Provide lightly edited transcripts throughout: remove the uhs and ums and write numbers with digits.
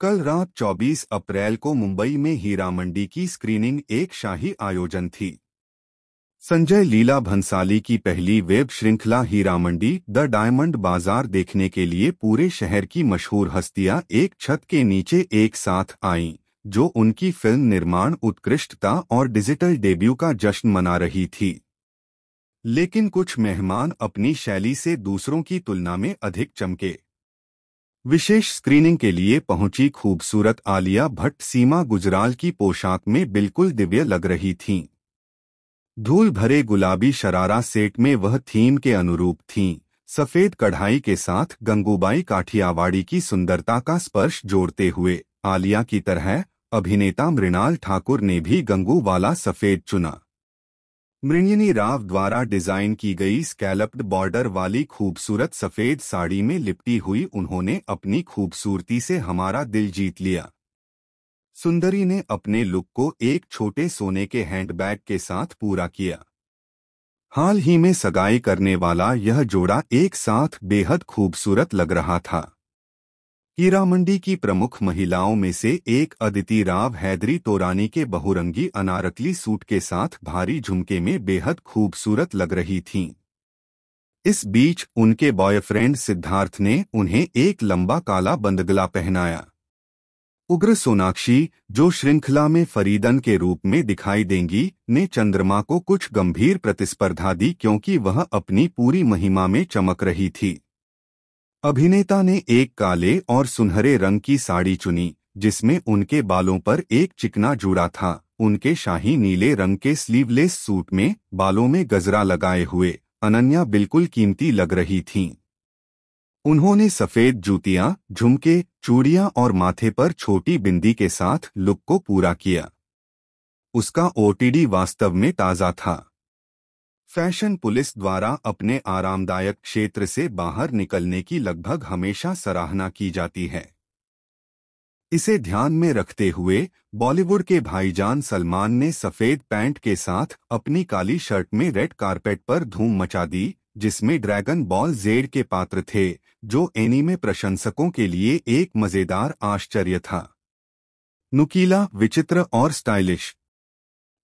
कल रात 24 अप्रैल को मुंबई में हीरा मंडी की स्क्रीनिंग एक शाही आयोजन थी। संजय लीला भंसाली की पहली वेब श्रृंखला हीरा मंडी द डायमंड बाजार देखने के लिए पूरे शहर की मशहूर हस्तियां एक छत के नीचे एक साथ आईं, जो उनकी फिल्म निर्माण उत्कृष्टता और डिजिटल डेब्यू का जश्न मना रही थी। लेकिन कुछ मेहमान अपनी शैली से दूसरों की तुलना में अधिक चमके। विशेष स्क्रीनिंग के लिए पहुंची खूबसूरत आलिया भट्ट सीमा गुजराल की पोशाक में बिल्कुल दिव्य लग रही थीं। धूल भरे गुलाबी शरारा सेट में वह थीम के अनुरूप थीं। सफेद कढ़ाई के साथ गंगूबाई काठियावाड़ी की सुंदरता का स्पर्श जोड़ते हुए आलिया की तरह अभिनेता मृणाल ठाकुर ने भी गंगू वाला सफेद चुना। मृण्यनी राव द्वारा डिजाइन की गई स्कैलप्ड बॉर्डर वाली खूबसूरत सफेद साड़ी में लिपटी हुई उन्होंने अपनी खूबसूरती से हमारा दिल जीत लिया। सुंदरी ने अपने लुक को एक छोटे सोने के हैंडबैग के साथ पूरा किया। हाल ही में सगाई करने वाला यह जोड़ा एक साथ बेहद खूबसूरत लग रहा था। हीरा मंडी की प्रमुख महिलाओं में से एक अदिति राव हैदरी तोरानी के बहुरंगी अनारकली सूट के साथ भारी झुमके में बेहद खूबसूरत लग रही थीं। इस बीच उनके बॉयफ्रेंड सिद्धार्थ ने उन्हें एक लंबा काला बंदगला पहनाया। उग्र सोनाक्षी, जो श्रृंखला में फरीदन के रूप में दिखाई देंगी, ने चंद्रमा को कुछ गंभीर प्रतिस्पर्धा दी क्योंकि वह अपनी पूरी महिमा में चमक रही थी। अभिनेता ने एक काले और सुनहरे रंग की साड़ी चुनी, जिसमें उनके बालों पर एक चिकना जूड़ा था। उनके शाही नीले रंग के स्लीवलेस सूट में बालों में गजरा लगाए हुए अनन्या बिल्कुल कीमती लग रही थीं। उन्होंने सफेद जूतियां, झुमके, चूड़ियां और माथे पर छोटी बिंदी के साथ लुक को पूरा किया। उसका ओटीडी वास्तव में ताज़ा था। फैशन पुलिस द्वारा अपने आरामदायक क्षेत्र से बाहर निकलने की लगभग हमेशा सराहना की जाती है। इसे ध्यान में रखते हुए बॉलीवुड के भाईजान सलमान ने सफेद पैंट के साथ अपनी काली शर्ट में रेड कारपेट पर धूम मचा दी, जिसमें ड्रैगन बॉल जेड के पात्र थे, जो एनीमे प्रशंसकों के लिए एक मजेदार आश्चर्य था। नुकीला, विचित्र और स्टाइलिश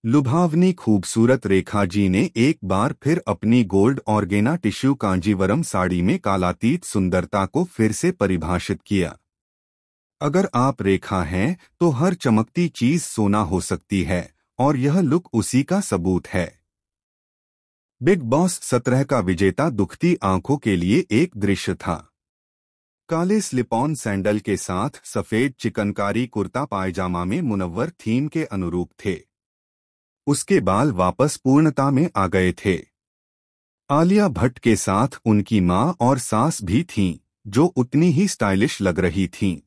लुभावनी खूबसूरत रेखा जी ने एक बार फिर अपनी गोल्ड ऑर्गेना टिश्यू कांजीवरम साड़ी में कालातीत सुंदरता को फिर से परिभाषित किया। अगर आप रेखा हैं तो हर चमकती चीज सोना हो सकती है, और यह लुक उसी का सबूत है। बिग बॉस 17 का विजेता दुखती आंखों के लिए एक दृश्य था। काले स्लिप ऑन सैंडल के साथ सफेद चिकनकारी कुर्ता पायजामा में मुनव्वर थीम के अनुरूप थे। उसके बाल वापस पूर्णता में आ गए थे। आलिया भट्ट के साथ उनकी मां और सास भी थीं, जो उतनी ही स्टाइलिश लग रही थीं।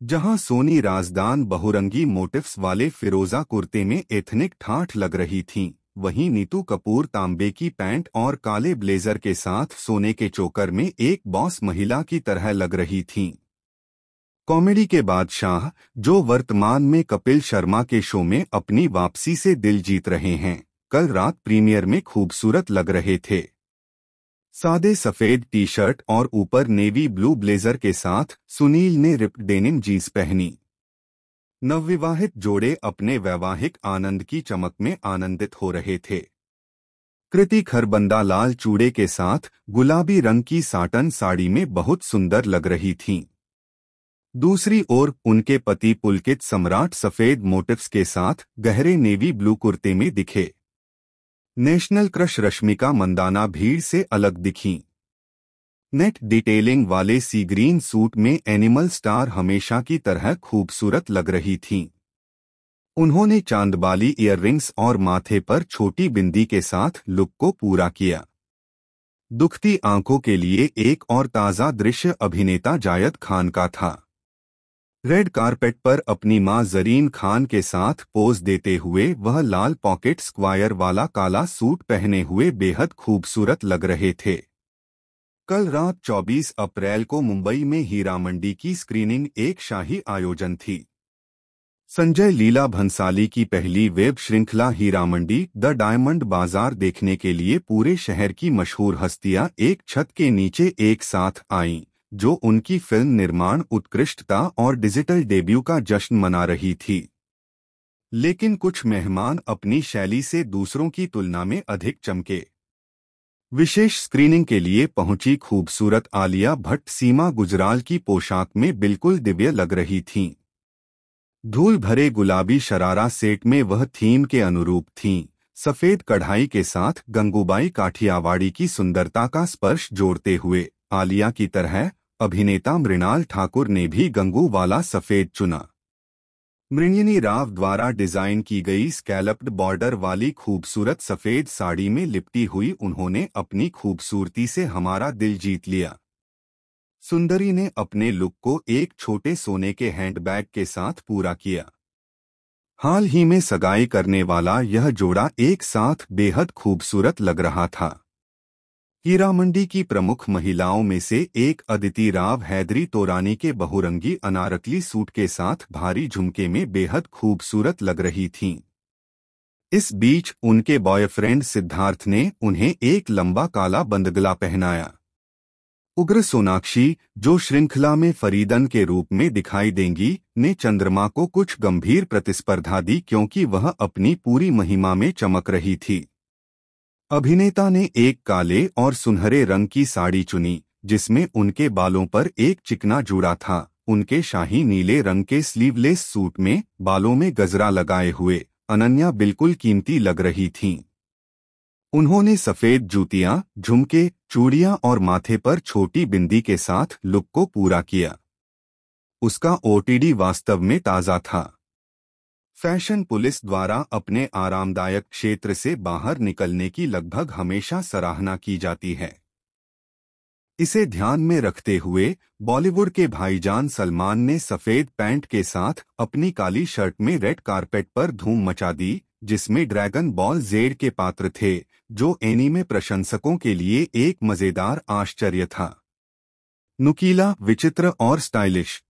जहां सोनी राजदान बहुरंगी मोटिफ्स वाले फिरोजा कुर्ते में एथनिक ठाठ लग रही थीं, वहीं नीतू कपूर तांबे की पैंट और काले ब्लेजर के साथ सोने के चोकर में एक बॉस महिला की तरह लग रही थीं। कॉमेडी के बादशाह, जो वर्तमान में कपिल शर्मा के शो में अपनी वापसी से दिल जीत रहे हैं, कल रात प्रीमियर में खूबसूरत लग रहे थे। सादे सफेद टी शर्ट और ऊपर नेवी ब्लू ब्लेजर के साथ सुनील ने रिप्ड डेनिम जीन्स पहनी। नवविवाहित जोड़े अपने वैवाहिक आनंद की चमक में आनंदित हो रहे थे। कृति खरबंदा लाल चूड़े के साथ गुलाबी रंग की साटन साड़ी में बहुत सुंदर लग रही थीं। दूसरी ओर उनके पति पुलकित सम्राट सफेद मोटिफ्स के साथ गहरे नेवी ब्लू कुर्ते में दिखे। नेशनल क्रश रश्मिका मंदाना भीड़ से अलग दिखीं। नेट डिटेलिंग वाले सी ग्रीन सूट में एनिमल स्टार हमेशा की तरह खूबसूरत लग रही थीं। उन्होंने चांदबाली ईयररिंग्स और माथे पर छोटी बिंदी के साथ लुक को पूरा किया। दुखती आंखों के लिए एक और ताज़ा दृश्य अभिनेता जायद खान का था। रेड कारपेट पर अपनी मां जरीन खान के साथ पोज देते हुए वह लाल पॉकेट स्क्वायर वाला काला सूट पहने हुए बेहद खूबसूरत लग रहे थे। कल रात 24 अप्रैल को मुंबई में हीरा मंडी की स्क्रीनिंग एक शाही आयोजन थी। संजय लीला भंसाली की पहली वेब श्रृंखला हीरा मंडी द डायमंड बाजार देखने के लिए पूरे शहर की मशहूर हस्तियां एक छत के नीचे एक साथ आईं, जो उनकी फिल्म निर्माण उत्कृष्टता और डिजिटल डेब्यू का जश्न मना रही थी। लेकिन कुछ मेहमान अपनी शैली से दूसरों की तुलना में अधिक चमके। विशेष स्क्रीनिंग के लिए पहुंची खूबसूरत आलिया भट्ट सीमा गुजराल की पोशाक में बिल्कुल दिव्य लग रही थीं। धूल भरे गुलाबी शरारा सेट में वह थीम के अनुरूप थीं, सफेद कढ़ाई के साथ गंगूबाई काठियावाड़ी की सुंदरता का स्पर्श जोड़ते हुए। आलिया की तरह अभिनेता मृणाल ठाकुर ने भी गंगू वाला सफेद चुना। मृण्यनी राव द्वारा डिजाइन की गई स्कैलप्ड बॉर्डर वाली खूबसूरत सफेद साड़ी में लिपटी हुई उन्होंने अपनी खूबसूरती से हमारा दिल जीत लिया। सुंदरी ने अपने लुक को एक छोटे सोने के हैंडबैग के साथ पूरा किया। हाल ही में सगाई करने वाला यह जोड़ा एक साथ बेहद खूबसूरत लग रहा था। हीरामंडी की प्रमुख महिलाओं में से एक अदिति राव हैदरी तोरानी के बहुरंगी अनारकली सूट के साथ भारी झुमके में बेहद खूबसूरत लग रही थीं। इस बीच उनके बॉयफ्रेंड सिद्धार्थ ने उन्हें एक लंबा काला बंदगला पहनाया। उग्र सोनाक्षी, जो श्रृंखला में फरीदन के रूप में दिखाई देंगी, ने चंद्रमा को कुछ गंभीर प्रतिस्पर्धा दी क्योंकि वह अपनी पूरी महिमा में चमक रही थी। अभिनेता ने एक काले और सुनहरे रंग की साड़ी चुनी, जिसमें उनके बालों पर एक चिकना जूड़ा था। उनके शाही नीले रंग के स्लीवलेस सूट में बालों में गजरा लगाए हुए अनन्या बिल्कुल कीमती लग रही थीं। उन्होंने सफेद जूतियां, झुमके, चूड़ियां और माथे पर छोटी बिंदी के साथ लुक को पूरा किया। उसका ओटीडी वास्तव में ताज़ा था। फैशन पुलिस द्वारा अपने आरामदायक क्षेत्र से बाहर निकलने की लगभग हमेशा सराहना की जाती है। इसे ध्यान में रखते हुए बॉलीवुड के भाईजान सलमान ने सफेद पैंट के साथ अपनी काली शर्ट में रेड कारपेट पर धूम मचा दी, जिसमें ड्रैगन बॉल जेड के पात्र थे, जो एनीमे प्रशंसकों के लिए एक मजेदार आश्चर्य था। नुकीला, विचित्र और स्टाइलिश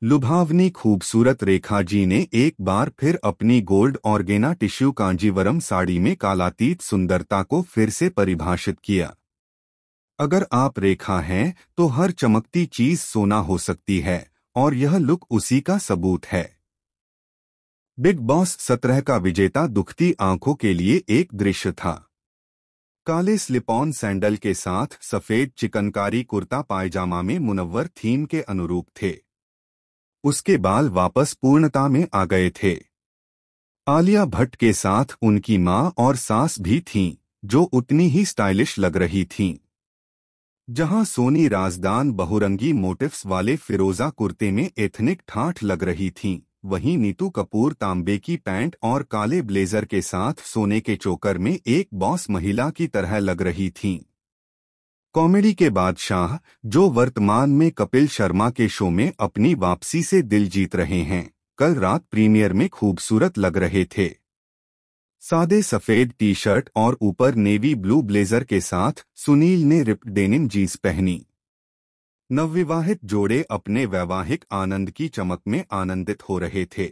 लुभावनी खूबसूरत रेखा जी ने एक बार फिर अपनी गोल्ड ऑर्गेना टिश्यू कांजीवरम साड़ी में कालातीत सुंदरता को फिर से परिभाषित किया। अगर आप रेखा हैं तो हर चमकती चीज सोना हो सकती है, और यह लुक उसी का सबूत है। बिग बॉस 17 का विजेता दुखती आंखों के लिए एक दृश्य था। काले स्लिप ऑन सैंडल के साथ सफेद चिकनकारी कुर्ता पायजामा में मुनव्वर थीम के अनुरूप थे। उसके बाल वापस पूर्णता में आ गए थे। आलिया भट्ट के साथ उनकी मां और सास भी थीं, जो उतनी ही स्टाइलिश लग रही थीं। जहां सोनी राजदान बहुरंगी मोटिफ्स वाले फिरोजा कुर्ते में एथनिक ठाठ लग रही थीं, वहीं नीतू कपूर तांबे की पैंट और काले ब्लेजर के साथ सोने के चोकर में एक बॉस महिला की तरह लग रही थीं। कॉमेडी के बादशाह, जो वर्तमान में कपिल शर्मा के शो में अपनी वापसी से दिल जीत रहे हैं, कल रात प्रीमियर में खूबसूरत लग रहे थे। सादे सफेद टी शर्ट और ऊपर नेवी ब्लू ब्लेजर के साथ सुनील ने रिप्ड डेनिम जीन्स पहनी। नवविवाहित जोड़े अपने वैवाहिक आनंद की चमक में आनंदित हो रहे थे।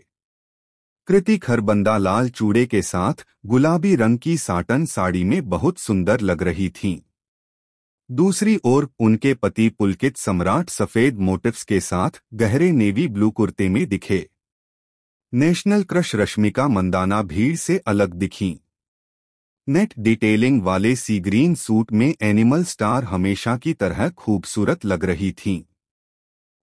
कृति खरबंदा लाल चूड़े के साथ गुलाबी रंग की साटन साड़ी में बहुत सुंदर लग रही थीं। दूसरी ओर उनके पति पुलकित सम्राट सफेद मोटिफ्स के साथ गहरे नेवी ब्लू कुर्ते में दिखे। नेशनल क्रश रश्मिका मंदाना भीड़ से अलग दिखीं। नेट डिटेलिंग वाले सी ग्रीन सूट में एनिमल स्टार हमेशा की तरह खूबसूरत लग रही थीं।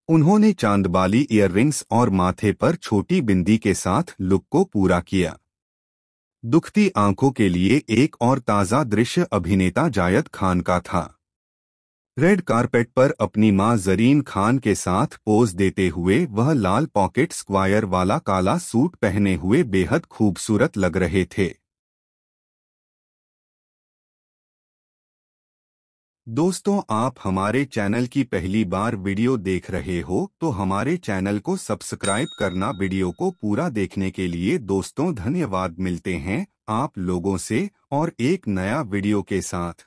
उन्होंने चांदबाली ईयररिंग्स और माथे पर छोटी बिंदी के साथ लुक को पूरा किया। दुखती आंखों के लिए एक और ताज़ा दृश्य अभिनेता जायद खान का था। रेड कारपेट पर अपनी मां जरीन खान के साथ पोज देते हुए वह लाल पॉकेट स्क्वायर वाला काला सूट पहने हुए बेहद खूबसूरत लग रहे थे। दोस्तों, आप हमारे चैनल की पहली बार वीडियो देख रहे हो तो हमारे चैनल को सब्सक्राइब करना। वीडियो को पूरा देखने के लिए दोस्तों धन्यवाद। मिलते हैं आप लोगों से और एक नया वीडियो के साथ।